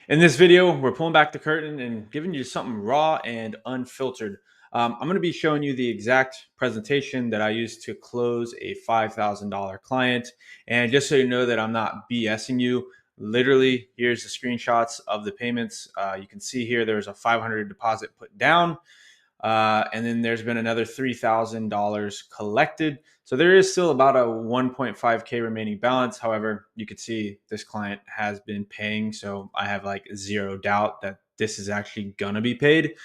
In this video, we're pulling back the curtain and giving you something raw and unfiltered. I'm going to be showing you the exact presentation that I used to close a $5,000 client. And just so you know that I'm not BSing you, literally, here's the screenshots of the payments. You can see here there's a 500 deposit put down. And then there's been another $3,000 collected. So there is still about a 1.5K remaining balance. However, you can see this client has been paying. So I have like zero doubt that this is actually going to be paid.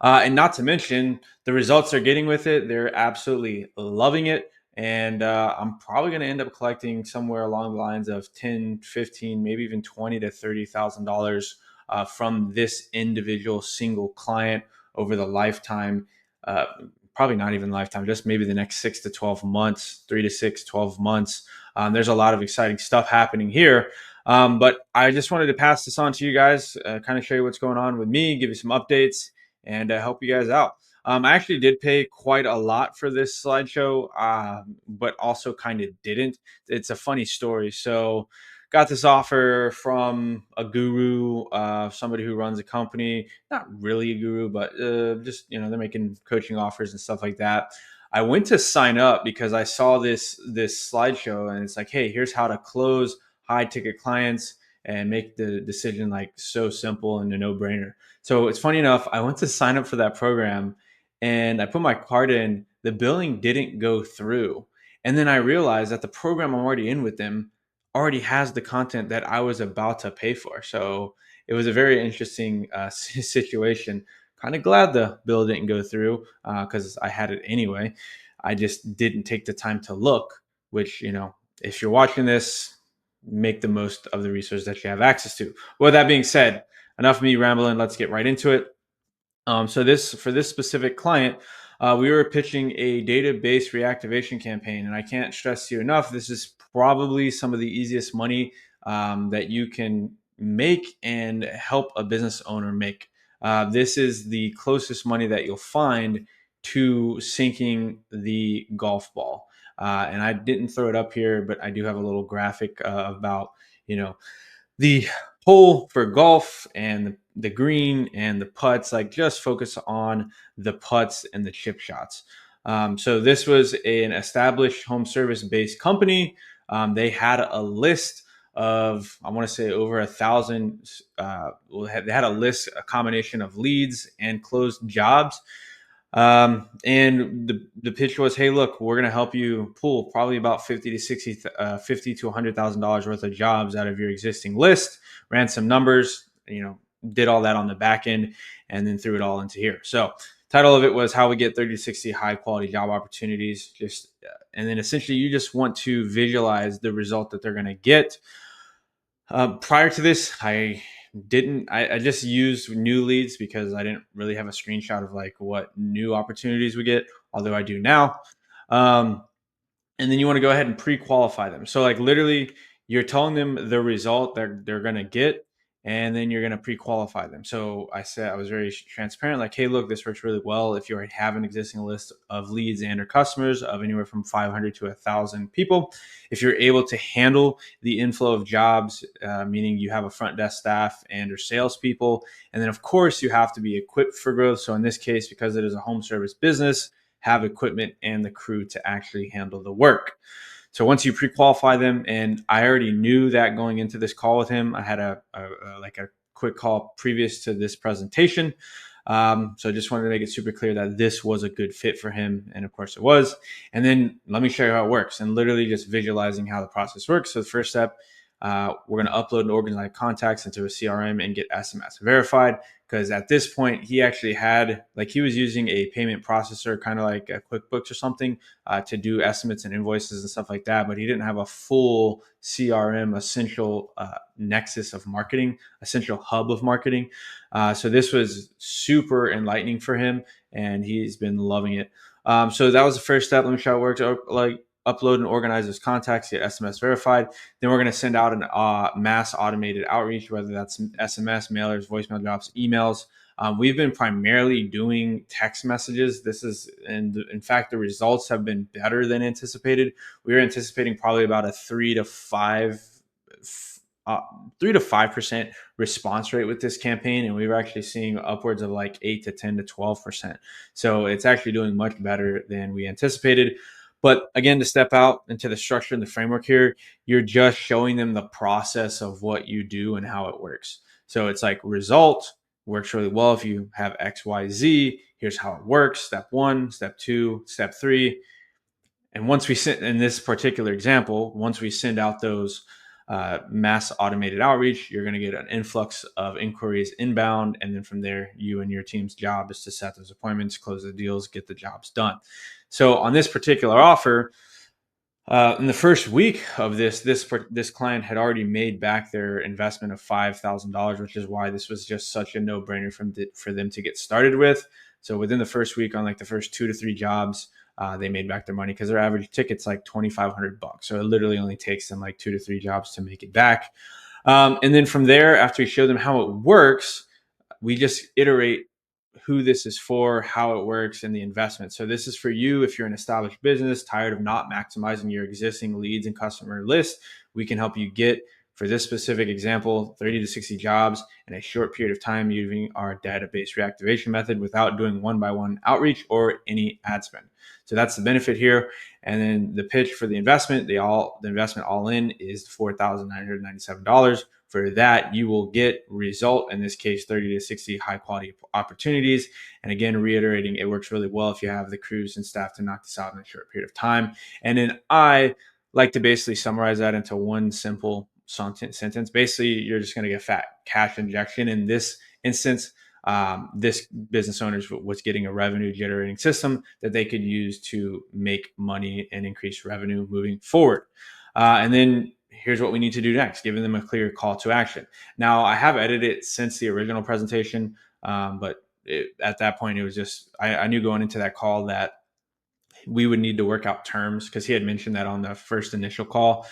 And not to mention the results they're getting with it. They're absolutely loving it. And I'm probably going to end up collecting somewhere along the lines of 10, 15, maybe even 20 to $30,000 from this individual single client over the lifetime, uh, probably not even lifetime, just maybe the next 6 to 12 months, 3 to 6, 12 months. There's a lot of exciting stuff happening here. But I just wanted to pass this on to you guys, kind of show you what's going on with me, give you some updates, and help you guys out. I actually did pay quite a lot for this slideshow, but also kind of didn't. It's a funny story. So, got this offer from a guru, somebody who runs a company, not really a guru, but just, they're making coaching offers and stuff like that. I went to sign up because I saw this slideshow, and it's like, hey, here's how to close high ticket clients and make the decision like so simple and a no brainer. So it's funny enough, I went to sign up for that program and I put my card in. The billing didn't go through, and then I realized that the program I'm already in with them already has the content that I was about to pay for. So it was a very interesting situation. Kind of glad the bill didn't go through because I had it anyway. I just didn't take the time to look, which, if you're watching this, make the most of the resource that you have access to. With that being said, enough of me rambling. Let's get right into it. So this for this specific client, we were pitching a database reactivation campaign, and I can't stress to you enough. This is probably some of the easiest money that you can make and help a business owner make. This is the closest money that you'll find to sinking the golf ball. And I didn't throw it up here, but I do have a little graphic about you know the hole for golf and the green and the putts, like just focus on the putts and the chip shots. So this was an established home service based company. They had a list of, I want to say, over 1,000. They had a list, a combination of leads and closed jobs. And the pitch was, hey, look, we're going to help you pull probably about 50 to $100,000 worth of jobs out of your existing list. Ran some numbers, did all that on the back end, and then threw it all into here. So, title of it was how we get 30 to 60 high quality job opportunities. And then essentially, you just want to visualize the result that they're going to get. Prior to this, I just used new leads because I didn't really have a screenshot of like what new opportunities we get, although I do now. Um, and then you want to go ahead and pre-qualify them. So like literally you're telling them the result that they're going to get, and then you're going to pre-qualify them. So I said, I was very transparent, like, hey, look, this works really well if you already have an existing list of leads and or customers of anywhere from 500 to 1,000 people. If you're able to handle the inflow of jobs, meaning you have a front desk staff and or salespeople, and then of course you have to be equipped for growth. So in this case, because it is a home service business, have equipment and the crew to actually handle the work. So once you pre-qualify them, and I already knew that going into this call with him, I had a quick call previous to this presentation. So I just wanted to make it super clear that this was a good fit for him, and of course it was. And then let me show you how it works, and literally just visualizing how the process works. So the first step, we're going to upload and organize contacts into a CRM and get SMS verified. Because at this point, he actually had, like, he was using a payment processor, kind of like a QuickBooks or something, to do estimates and invoices and stuff like that. But he didn't have a full CRM, essential nexus of marketing, essential hub of marketing. So this was super enlightening for him, and he's been loving it. So that was the first step. Let me show how it works. Like, upload and organize those contacts, get SMS verified. Then we're going to send out an mass automated outreach, whether that's SMS, mailers, voicemail drops, emails. We've been primarily doing text messages. And in fact, the results have been better than anticipated. We were anticipating probably about a 3 to 5 3 to 5% response rate with this campaign, and we were actually seeing upwards of like 8 to 10 to 12%. So it's actually doing much better than we anticipated. But again, to step out into the structure and the framework here, you're just showing them the process of what you do and how it works. So it's like result works really well if you have X, Y, Z. Here's how it works: step one, step two, step three. And once we send, in this particular example, once we send out those mass automated outreach, you're going to get an influx of inquiries inbound. And then from there, you and your team's job is to set those appointments, close the deals, get the jobs done. So on this particular offer, in the first week of this client had already made back their investment of $5,000, which is why this was just such a no brainer for them to get started with. So within the first week, on like the first 2 to 3 jobs, they made back their money because their average ticket's like $2,500. So it literally only takes them like 2 to 3 jobs to make it back. And then from there, after we show them how it works, we just iterate who this is for, how it works, and the investment. So this is for you if you're an established business, tired of not maximizing your existing leads and customer list. We can help you get, for this specific example, 30 to 60 jobs in a short period of time using our database reactivation method without doing one-by-one outreach or any ad spend. So that's the benefit here. And then the pitch for the investment, the investment all in is $4,997. For that, you will get result, in this case, 30 to 60 high quality opportunities. And again, reiterating, it works really well if you have the crews and staff to knock this out in a short period of time. And then I like to basically summarize that into one simple sentence. Basically, you're just going to get fat cash injection. In this instance, this business owner was getting a revenue generating system that they could use to make money and increase revenue moving forward. And then here's what we need to do next, giving them a clear call to action. Now, I have edited it since the original presentation, but at that point, it was just, I knew going into that call that we would need to work out terms because he had mentioned that on the first initial call.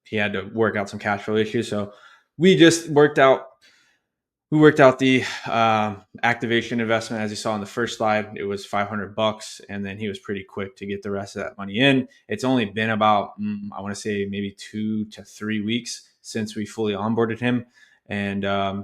He had to work out some cash flow issues. So we just worked out the activation investment. As you saw on the first slide, it was $500, and then he was pretty quick to get the rest of that money in. It's only been about I want to say maybe 2 to 3 weeks since we fully onboarded him, and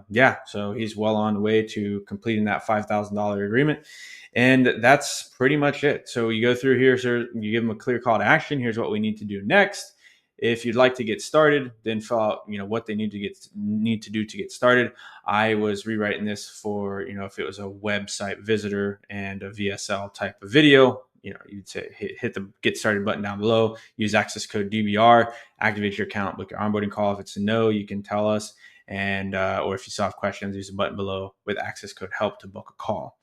yeah, so he's well on the way to completing that $5,000 agreement. And that's pretty much it. So you go through here, so you give them a clear call to action. Here's what we need to do next. If you'd like to get started, then fill out, what they need to do to get started. I was rewriting this for, if it was a website visitor and a VSL type of video, you'd say hit the get started button down below, use access code DBR, activate your account, book your onboarding call. If it's a no, you can tell us. And, or if you still have questions, use the button below with access code help to book a call.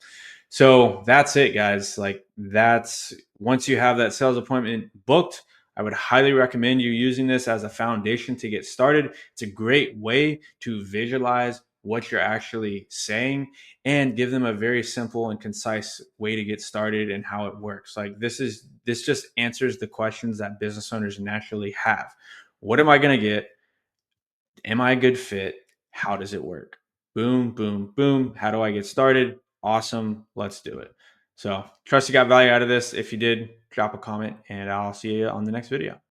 So that's it, guys. Like, that's, once you have that sales appointment booked, I would highly recommend you using this as a foundation to get started. It's a great way to visualize what you're actually saying and give them a very simple and concise way to get started and how it works. Like, this just answers the questions that business owners naturally have. What am I going to get? Am I a good fit? How does it work? Boom, boom, boom. How do I get started? Awesome. Let's do it. So trust you got value out of this. If you did, drop a comment and I'll see you on the next video.